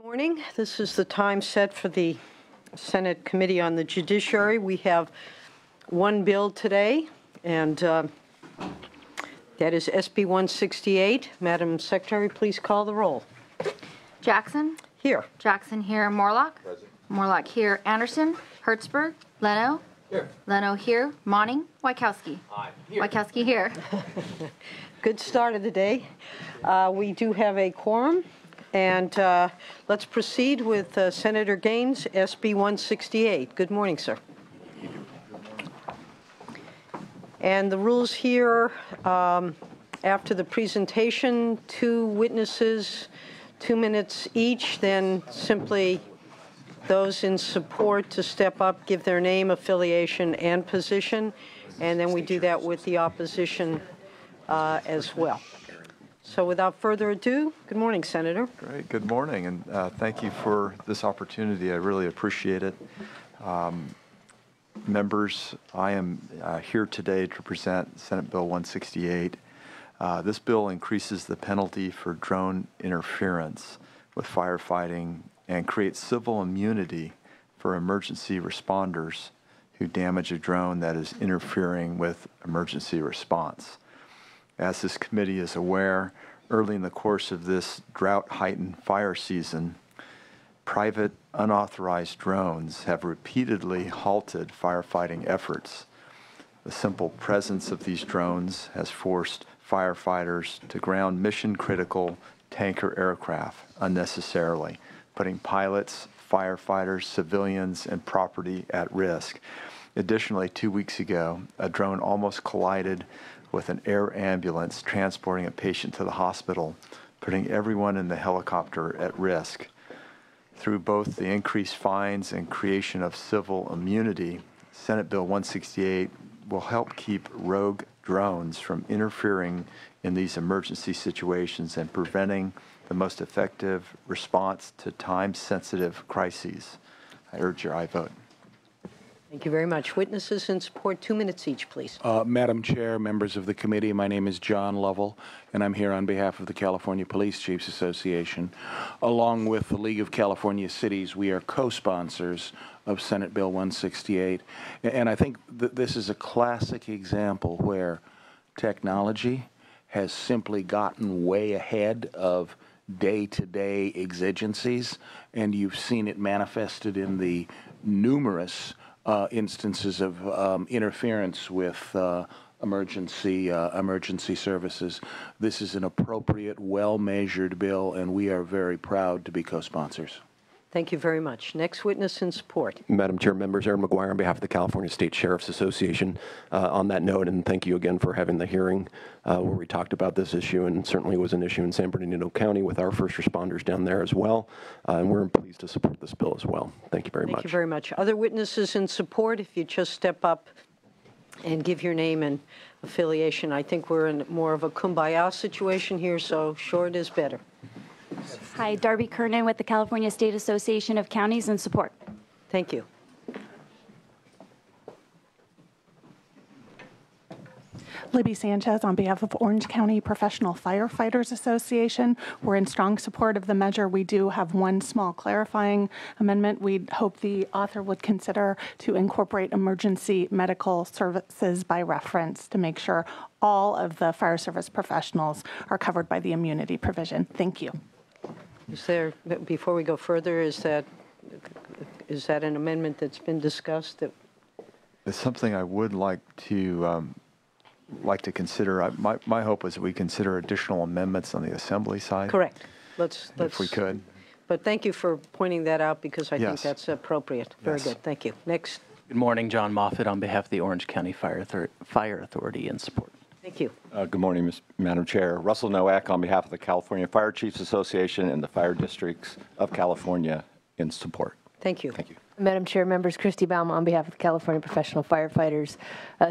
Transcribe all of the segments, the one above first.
Good morning. This is the time set for the Senate Committee on the Judiciary. We have one bill today, and that is SB 168. Madam Secretary, please call the roll. Jackson? Here. Jackson here. Morlock? Present. Morlock here. Anderson? Hertzberg? Leno? Here. Leno here. Monning? Wykowski? Aye. Here. Wykowski here. Good start of the day. We do have a quorum, and let's proceed with Senator Gaines, SB 168. Good morning, sir. And the rules here, after the presentation, 2 witnesses, 2 minutes each, then simply those in support to step up, give their name, affiliation, and position, and then we do that with the opposition as well. So without further ado, good morning, Senator. Great, good morning, and thank you for this opportunity. I really appreciate it. Members, I am here today to present Senate Bill 168. This bill increases the penalty for drone interference with firefighting and creates civil immunity for emergency responders who damage a drone that is interfering with emergency response. As this committee is aware, early in the course of this drought-heightened fire season, private unauthorized drones have repeatedly halted firefighting efforts. The simple presence of these drones has forced firefighters to ground mission-critical tanker aircraft unnecessarily, putting pilots, firefighters, civilians, and property at risk. Additionally, 2 weeks ago, a drone almost collided with an air ambulance transporting a patient to the hospital, putting everyone in the helicopter at risk. Through both the increased fines and creation of civil immunity, Senate Bill 168 will help keep rogue drones from interfering in these emergency situations and preventing the most effective response to time-sensitive crises. I urge your aye vote. Thank you very much. Witnesses in support, 2 minutes each, please. Madam Chair, members of the committee, my name is John Lovell, and I'm here on behalf of the California Police Chiefs Association. Along with the League of California Cities, we are co-sponsors of Senate Bill 168. And I think that this is a classic example where technology has simply gotten way ahead of day-to-day exigencies, and you've seen it manifested in the numerous instances of interference with emergency services. This is an appropriate, well-measured bill, and we are very proud to be co-sponsors. Thank you very much. Next witness in support. Madam Chair, members, Aaron McGuire on behalf of the California State Sheriff's Association. On that note, and thank you again for having the hearing where we talked about this issue, and certainly was an issue in San Bernardino County with our first responders down there as well, and we're pleased to support this bill as well. Thank you very much. Thank you very much. Other witnesses in support, if you just step up and give your name and affiliation. I think we're in more of a kumbaya situation here, so short is better. Hi, Darby Kernan with the California State Association of Counties in support. Thank you. Libby Sanchez on behalf of Orange County Professional Firefighters Association. We're in strong support of the measure. We do have one small clarifying amendment. We hope the author would consider to incorporate emergency medical services by reference to make sure all of the fire service professionals are covered by the immunity provision. Thank you. Is there, before we go further, is that an amendment that's been discussed? It's something I would like to consider. My hope is that we consider additional amendments on the assembly side. Correct. Let's if we could. But thank you for pointing that out because I think Yes. that's appropriate. Very Yes. good. Thank you. Next. Good morning, John Moffitt on behalf of the Orange County Fire Authority in support. Thank you. Good morning, Madam Chair. Russell Nowak on behalf of the California Fire Chiefs Association and the Fire Districts of California in support. Thank you. Thank you. Madam Chair, members, Christy Baum on behalf of the California Professional Firefighters.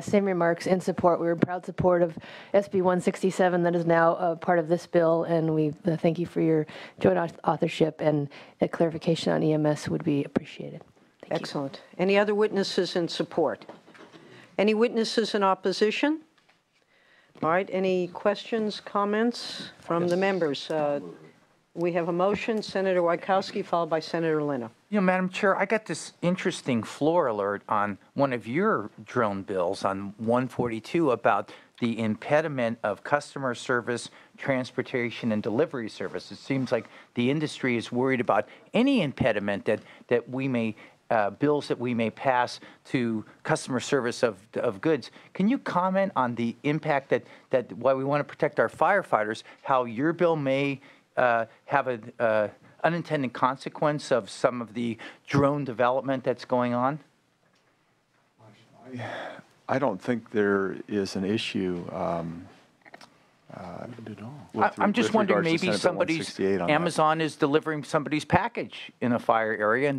Same remarks in support. We're in proud support of SB 167 that is now part of this bill, and we thank you for your joint authorship, and a clarification on EMS would be appreciated. Thank Excellent. You. Any other witnesses in support? Any witnesses in opposition? All right. Any questions, comments from the members? We have a motion, Senator Wojciechowski, followed by Senator Leno. Madam Chair, I got this interesting floor alert on one of your drone bills on 142 about the impediment of customer service, transportation, and delivery service. It seems like the industry is worried about any impediment that we may bills that we may pass to customer service of goods. Can you comment on the impact that while we want to protect our firefighters, how your bill may have an unintended consequence of some of the drone development that's going on? I don't think there is an issue. I'm just wondering, maybe Amazon is delivering somebody's package in a fire area,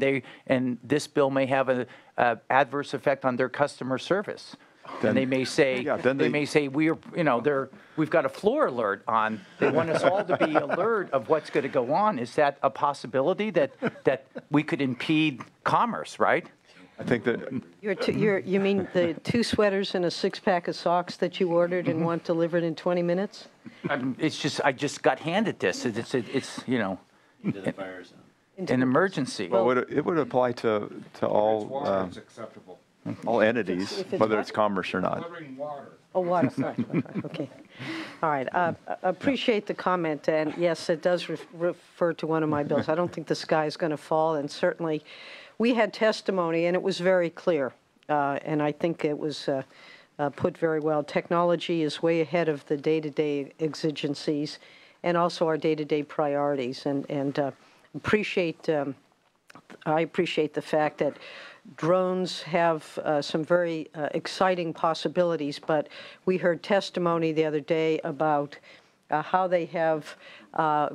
and this bill may have an adverse effect on their customer service. And they may say, we've got a floor alert on. They want us all to be alert of what's going to go on. Is that a possibility that we could impede commerce, right? I think that You mean the 2 sweaters and a 6-pack of socks that you ordered and want delivered in 20 minutes? It's just, I just got handed this. It's Into the fire zone. an emergency. well, it would apply to all acceptable. all entities, If it's whether what? it's commerce or not. Delivering water. Oh, water, sorry. Okay. All right. Appreciate the comment, and yes, it does refer to one of my bills. I don't think the sky is going to fall, and certainly we had testimony, and it was very clear, and I think it was put very well. Technology is way ahead of the day-to-day exigencies and also our day-to-day priorities, and I appreciate the fact that drones have some very exciting possibilities, but we heard testimony the other day about how they have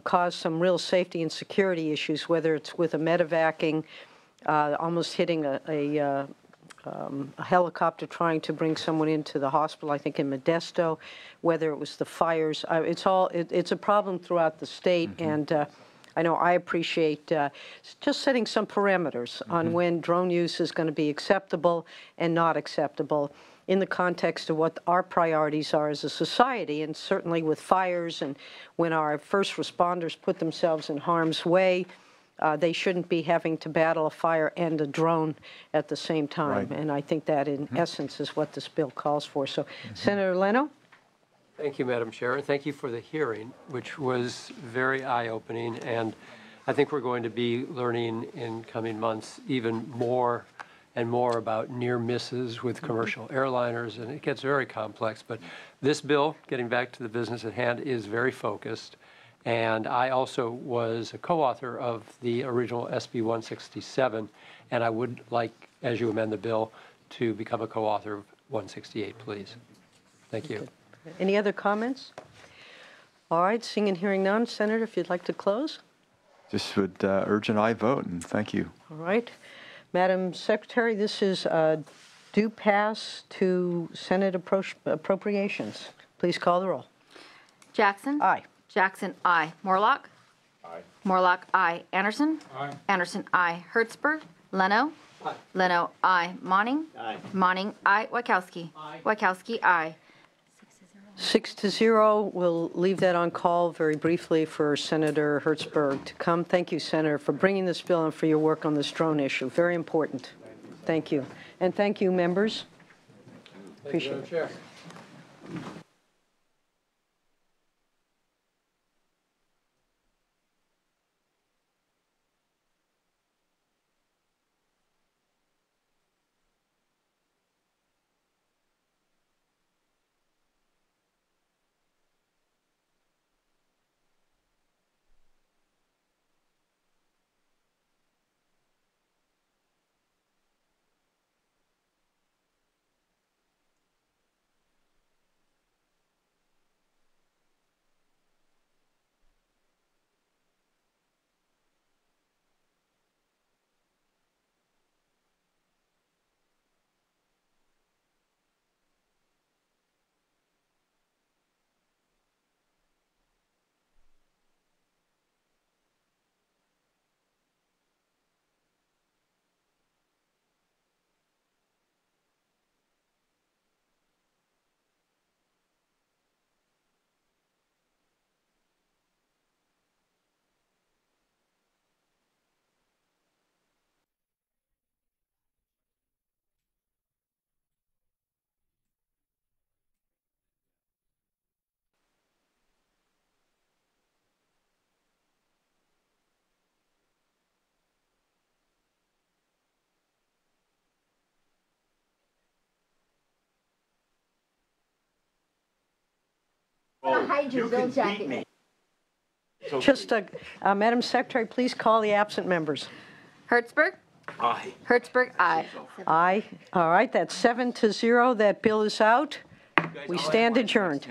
caused some real safety and security issues, whether it's with a medevacing, almost hitting a helicopter trying to bring someone into the hospital, I think in Modesto, whether it was the fires. It's a problem throughout the state, and I know I appreciate just setting some parameters on when drone use is going to be acceptable and not acceptable in the context of what our priorities are as a society, and certainly with fires and when our first responders put themselves in harm's way, they shouldn't be having to battle a fire and a drone at the same time. Right. And I think that, in essence, is what this bill calls for. So, Senator Leno? Thank you, Madam Chair, and thank you for the hearing, which was very eye-opening, and I think we're going to be learning in coming months even more and more about near misses with commercial airliners, and it gets very complex. But this bill, getting back to the business at hand, is very focused, and I also was a co-author of the original SB 167, and I would like, as you amend the bill, to become a co-author of 168, please. Thank you. Any other comments? All right, seeing and hearing none. Senator, if you'd like to close. Just would urge an aye vote, and thank you. All right. Madam Secretary, this is due pass to Senate appropriations. Please call the roll. Jackson? Aye. Jackson, aye. Morlock? Aye. Morlock, aye. Anderson? Aye. Anderson, aye. Hertzberg? Leno? Aye. Leno, aye. Monning? Aye. Monning, aye. Wachowski? Aye. Wachowski, aye. 6-0. We'll leave that on call very briefly for Senator Hertzberg to come. Thank you, Senator, for bringing this bill and for your work on this drone issue. Very important. Thank you. And thank you, members. Appreciate it. Chair. Hide your bill jacket. Just, Madam Secretary, please call the absent members. Hertzberg? Aye. Hertzberg, aye. Aye. All right, that's 7-0. That bill is out. We stand adjourned.